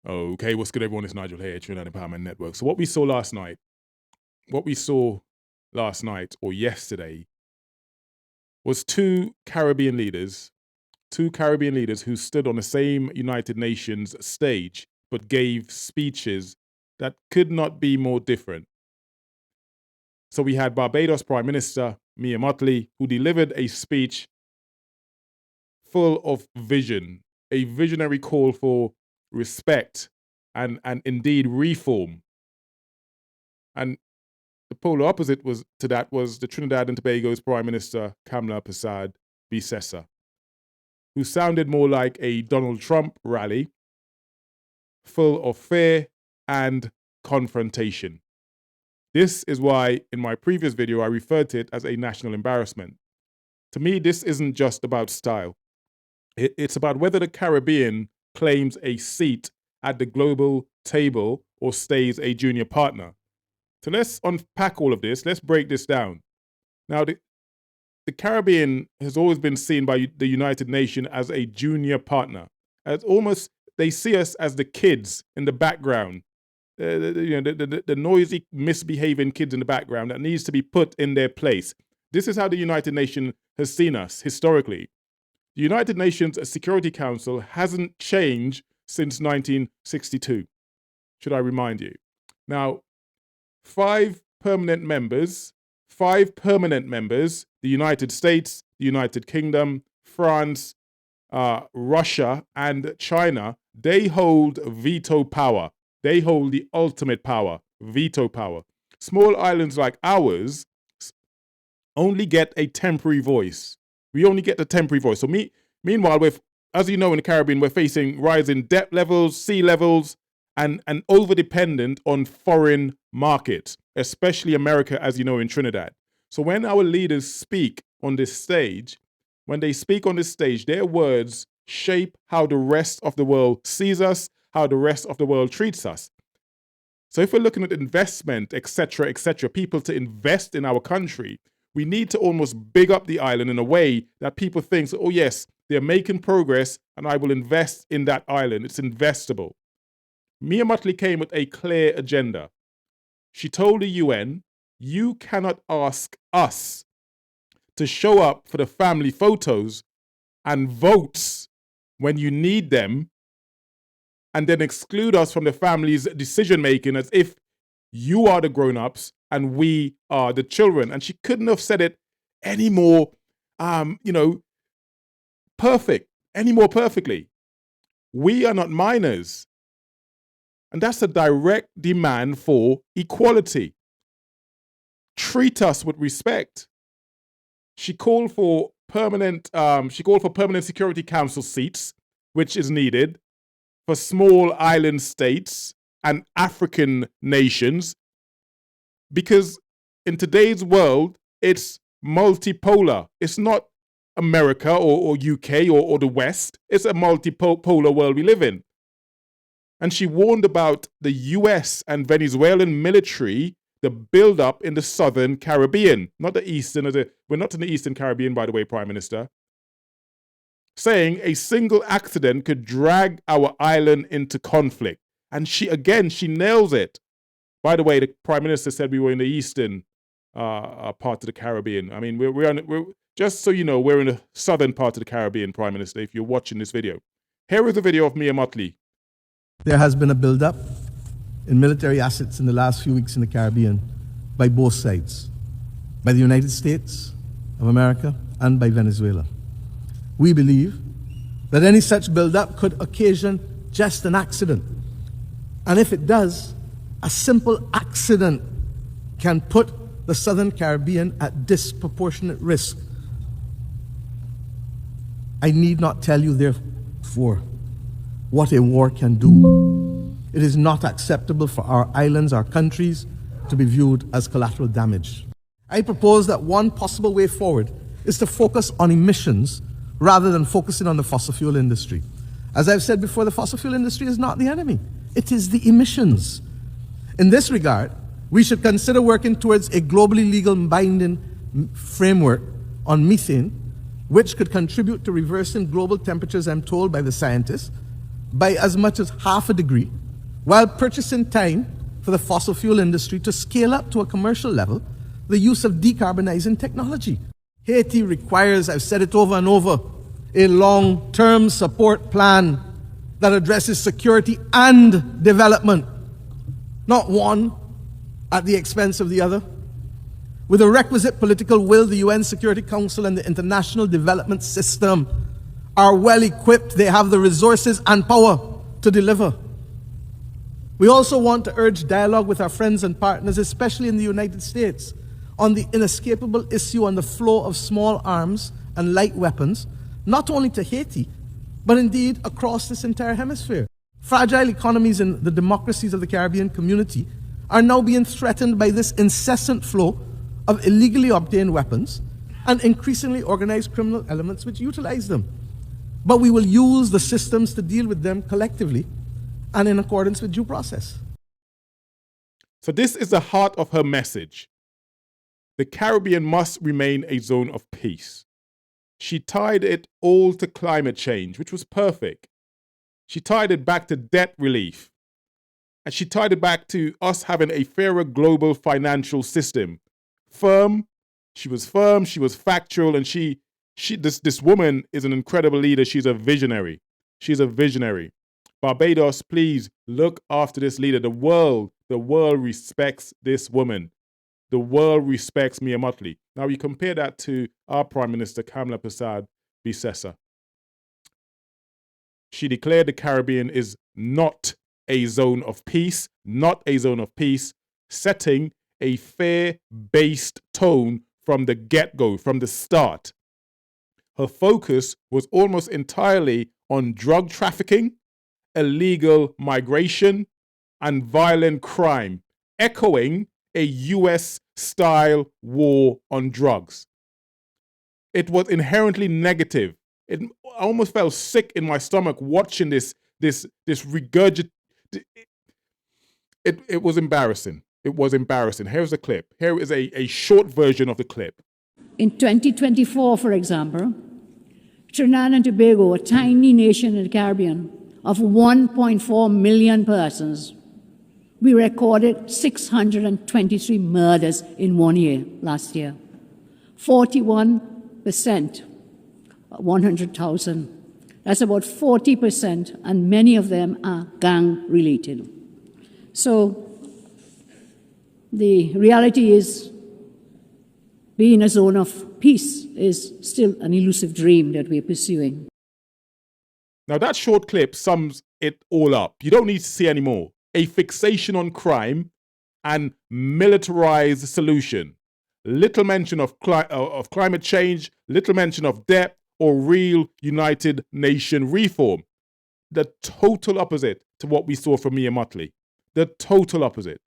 Okay, what's good, everyone? It's Nigel here, Trinidad Empowerment Network. So what we saw last night or yesterday, was two Caribbean leaders who stood on the same United Nations stage, but gave speeches that could not be more different. So we had Barbados Prime Minister Mottley, who delivered a speech full of vision, a visionary call for respect and indeed reform. And the polar opposite was the Trinidad and Tobago's Prime Minister Kamla Persad-Bissessar, who sounded more like a Donald Trump rally, full of fear and confrontation. This is why in my previous video I referred to it as a national embarrassment. To me, this isn't just about style. It's about whether the Caribbean claims a seat at the global table or stays a junior partner. So let's unpack all of this. Let's break this down. Now, the Caribbean has always been seen by the United Nations as a junior partner. As almost, they see us as the kids in the background, the noisy, misbehaving kids in the background that needs to be put in their place. This is how the United Nations has seen us historically. The United Nations Security Council hasn't changed since 1962, should I remind you. Now, five permanent members, the United States, the United Kingdom, France, Russia, and China, they hold veto power. They hold the ultimate power, veto power. Small islands like ours only get a temporary voice. We only get the temporary voice. So meanwhile, as you know, in the Caribbean, we're facing rising debt levels, sea levels, and over-dependent on foreign markets, especially America, as you know, in Trinidad. So when our leaders speak on this stage, their words shape how the rest of the world sees us, how the rest of the world treats us. So if we're looking at investment, et cetera, people to invest in our country, we need to almost big up the island in a way that people think, oh yes, they're making progress and I will invest in that island. It's investable. Mottley came with a clear agenda. She told the UN, you cannot ask us to show up for the family photos and votes when you need them and then exclude us from the family's decision-making as if you are the grown-ups and we are the children. And she couldn't have said it any more, perfectly. We are not minors. And that's a direct demand for equality. Treat us with respect. She called for permanent Security Council seats, which is needed for small island states and African nations, because in today's world, it's multipolar. It's not America or UK or the West. It's a multipolar world we live in. And she warned about the US and Venezuelan military, the build-up in the southern Caribbean, not the eastern. We're not in the eastern Caribbean, by the way, Prime Minister. Saying a single accident could drag our island into conflict. And she nails it. By the way, the Prime Minister said we were in the eastern part of the Caribbean. I mean, we're just so you know, we're in the southern part of the Caribbean, Prime Minister, if you're watching this video. Here is a video of Mottley. There has been a build-up in military assets in the last few weeks in the Caribbean by both sides, by the United States of America and by Venezuela. We believe that any such build-up could occasion just an accident. And if it does, a simple accident can put the Southern Caribbean at disproportionate risk. I need not tell you, therefore, what a war can do. It is not acceptable for our islands, our countries, to be viewed as collateral damage. I propose that one possible way forward is to focus on emissions rather than focusing on the fossil fuel industry. As I've said before, the fossil fuel industry is not the enemy. It is the emissions. In this regard, we should consider working towards a globally legal binding framework on methane, which could contribute to reversing global temperatures, I'm told by the scientists, by as much as half a degree, while purchasing time for the fossil fuel industry to scale up to a commercial level the use of decarbonizing technology. Haiti requires, I've said it over and over, a long-term support plan that addresses security and development, not one at the expense of the other. With the requisite political will, the UN Security Council and the international development system are well equipped. They have the resources and power to deliver. We also want to urge dialogue with our friends and partners, especially in the United States, on the inescapable issue on the flow of small arms and light weapons, not only to Haiti, but indeed across this entire hemisphere. Fragile economies in the democracies of the Caribbean community are now being threatened by this incessant flow of illegally obtained weapons and increasingly organized criminal elements which utilize them. But we will use the systems to deal with them collectively and in accordance with due process. So this is the heart of her message. The Caribbean must remain a zone of peace. She tied it all to climate change, which was perfect. She tied it back to debt relief. And she tied it back to us having a fairer global financial system. She was factual, and this woman is an incredible leader. She's a visionary. Barbados, please look after this leader. The world respects this woman. The world respects Mia Mottley. Now you compare that to our Prime Minister, Kamla Persad-Bissessar. She declared the Caribbean is not a zone of peace, setting a fair-based tone from the get-go, from the start. Her focus was almost entirely on drug trafficking, illegal migration, and violent crime, echoing a US-style war on drugs. It was inherently negative. I almost felt sick in my stomach watching this regurgitation. It was embarrassing. Here's a clip. Here is a short version of the clip. In 2024, for example, Trinidad and Tobago, a tiny nation in the Caribbean of 1.4 million persons, we recorded 623 murders in 1 year, last year. 41%, 100,000. That's about 40%, and many of them are gang-related. So the reality is, being a zone of peace is still an elusive dream that we're pursuing. Now that short clip sums it all up. You don't need to see any more. A fixation on crime and militarized solution. Little mention of climate change, little mention of debt or real United Nation reform. The total opposite to what we saw from Mia Mottley. The total opposite.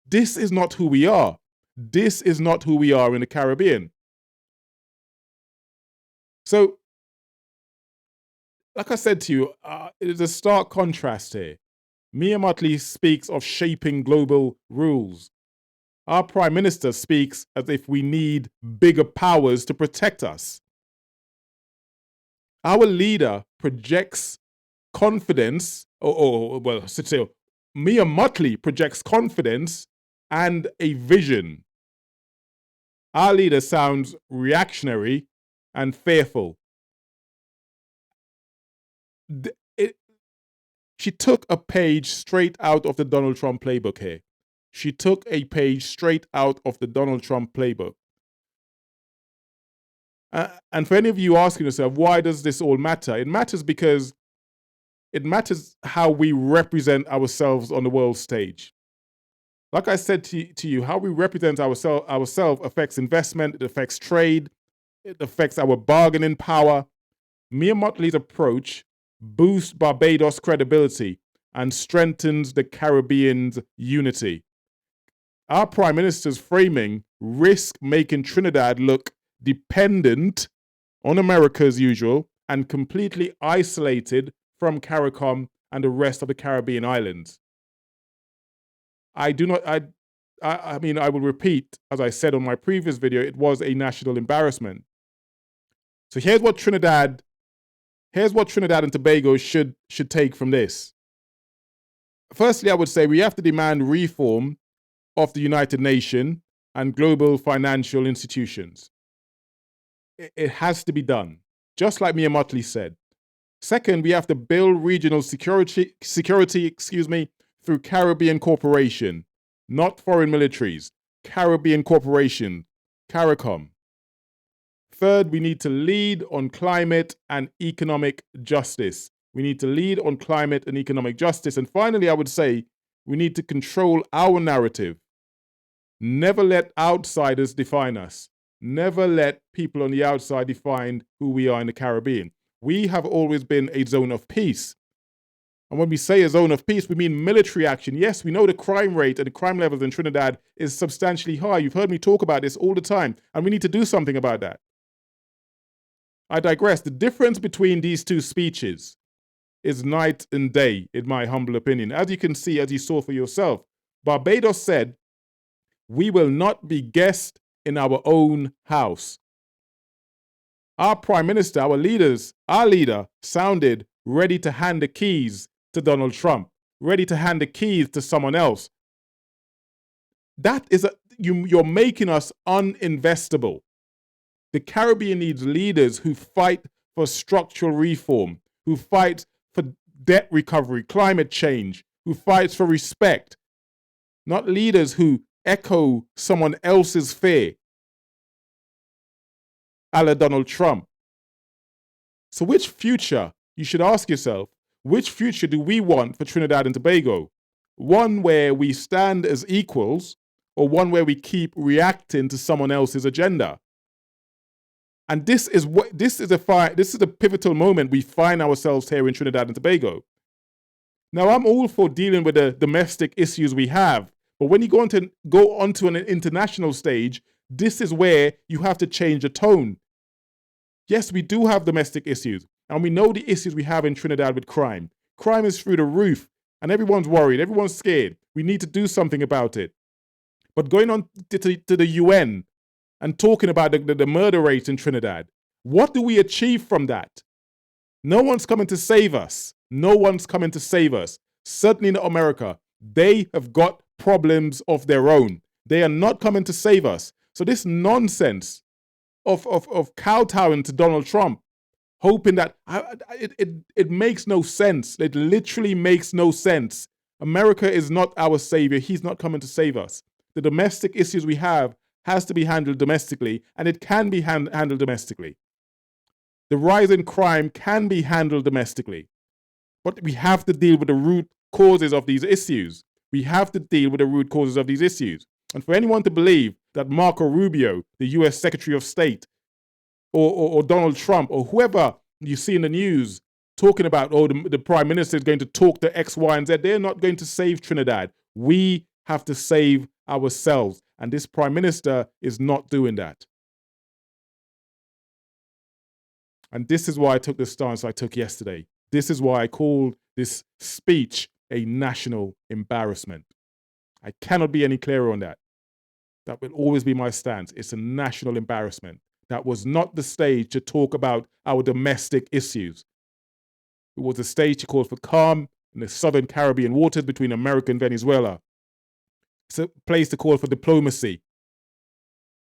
This is not who we are. This is not who we are in the Caribbean. So, like I said to you, it is a stark contrast here. Mia Mottley speaks of shaping global rules. Our Prime Minister speaks as if we need bigger powers to protect us. Our leader projects confidence, Mia Mottley projects confidence and a vision. Our leader sounds reactionary and fearful. She took a page straight out of the Donald Trump playbook here. And for any of you asking yourself, why does this all matter? It matters because it matters how we represent ourselves on the world stage. Like I said to you, how we represent ourselves affects investment, it affects trade, it affects our bargaining power. Mia Mottley's approach boosts Barbados' credibility and strengthens the Caribbean's unity. Our Prime Minister's framing risks making Trinidad look dependent on America as usual and completely isolated from CARICOM and the rest of the Caribbean islands. I will repeat, as I said on my previous video, it was a national embarrassment. So here's what Trinidad Here's what Trinidad and Tobago should take from this. Firstly, I would say we have to demand reform of the United Nations and global financial institutions. It has to be done, just like Mia Mottley said. Second, we have to build regional security, through Caribbean cooperation, not foreign militaries. Caribbean cooperation, CARICOM. Third, we need to lead on climate and economic justice. We need to lead on climate and economic justice. And finally, I would say we need to control our narrative. Never let outsiders define us. Never let people on the outside define who we are in the Caribbean. We have always been a zone of peace. And when we say a zone of peace, we mean military action. Yes, we know the crime rate and the crime levels in Trinidad is substantially high. You've heard me talk about this all the time, and we need to do something about that. I digress. The difference between these two speeches is night and day, in my humble opinion. As you can see, as you saw for yourself, Barbados said, "We will not be guests in our own house." Our Prime Minister, our leader sounded ready to hand the keys to Donald Trump, ready to hand the keys to someone else. That is, you're making us uninvestable. The Caribbean needs leaders who fight for structural reform, who fight for debt recovery, climate change, who fights for respect, not leaders who echo someone else's fear, a la Donald Trump. So which future, you should ask yourself, which future do we want for Trinidad and Tobago? One where we stand as equals, or one where we keep reacting to someone else's agenda? And this is a pivotal moment we find ourselves here in Trinidad and Tobago. Now, I'm all for dealing with the domestic issues we have, but when you go onto an international stage, this is where you have to change the tone. Yes, we do have domestic issues, and we know the issues we have in Trinidad with crime. Crime is through the roof, and everyone's worried, everyone's scared. We need to do something about it. But going on to the UN and talking about the murder rate in Trinidad, what do we achieve from that? No one's coming to save us. No one's coming to save us. Certainly not America. They have got problems of their own. They are not coming to save us. So this nonsense of kowtowing to Donald Trump, hoping that it makes no sense. It literally makes no sense. America is not our savior. He's not coming to save us. The domestic issues we have has to be handled domestically, and it can be handled domestically. The rise in crime can be handled domestically, but we have to deal with the root causes of these issues. We have to deal with the root causes of these issues. And for anyone to believe that Marco Rubio, the US Secretary of State, or Donald Trump, or whoever you see in the news talking about, the Prime Minister is going to talk to X, Y, and Z, they're not going to save Trinidad. We have to save ourselves. And this Prime Minister is not doing that. And this is why I took the stance I took yesterday. This is why I called this speech a national embarrassment. I cannot be any clearer on that. That will always be my stance. It's a national embarrassment. That was not the stage to talk about our domestic issues. It was a stage to call for calm in the southern Caribbean waters between America and Venezuela. It's a place to call for diplomacy.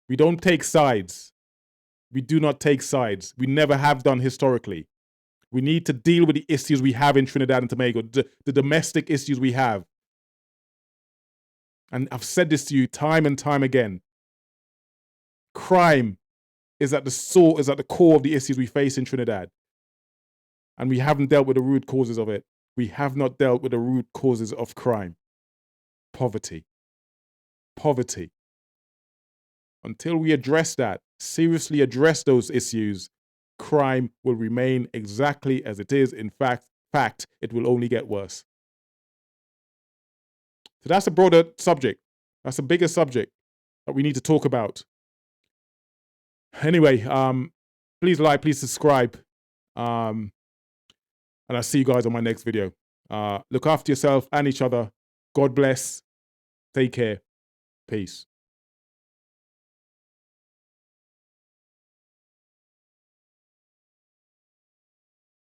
We don't take sides. We do not take sides. We never have done historically. We need to deal with the issues we have in Trinidad and Tobago, the domestic issues we have. And I've said this to you time and time again. Crime is at the core of the issues we face in Trinidad. And we haven't dealt with the root causes of it. We have not dealt with the root causes of crime. Poverty. Poverty. Until we address that, seriously address those issues, crime will remain exactly as it is. In fact, it will only get worse. So that's a broader subject. That's a bigger subject that we need to talk about. Anyway, please like, please subscribe. And I'll see you guys on my next video. Look after yourself and each other. God bless. Take care. Peace.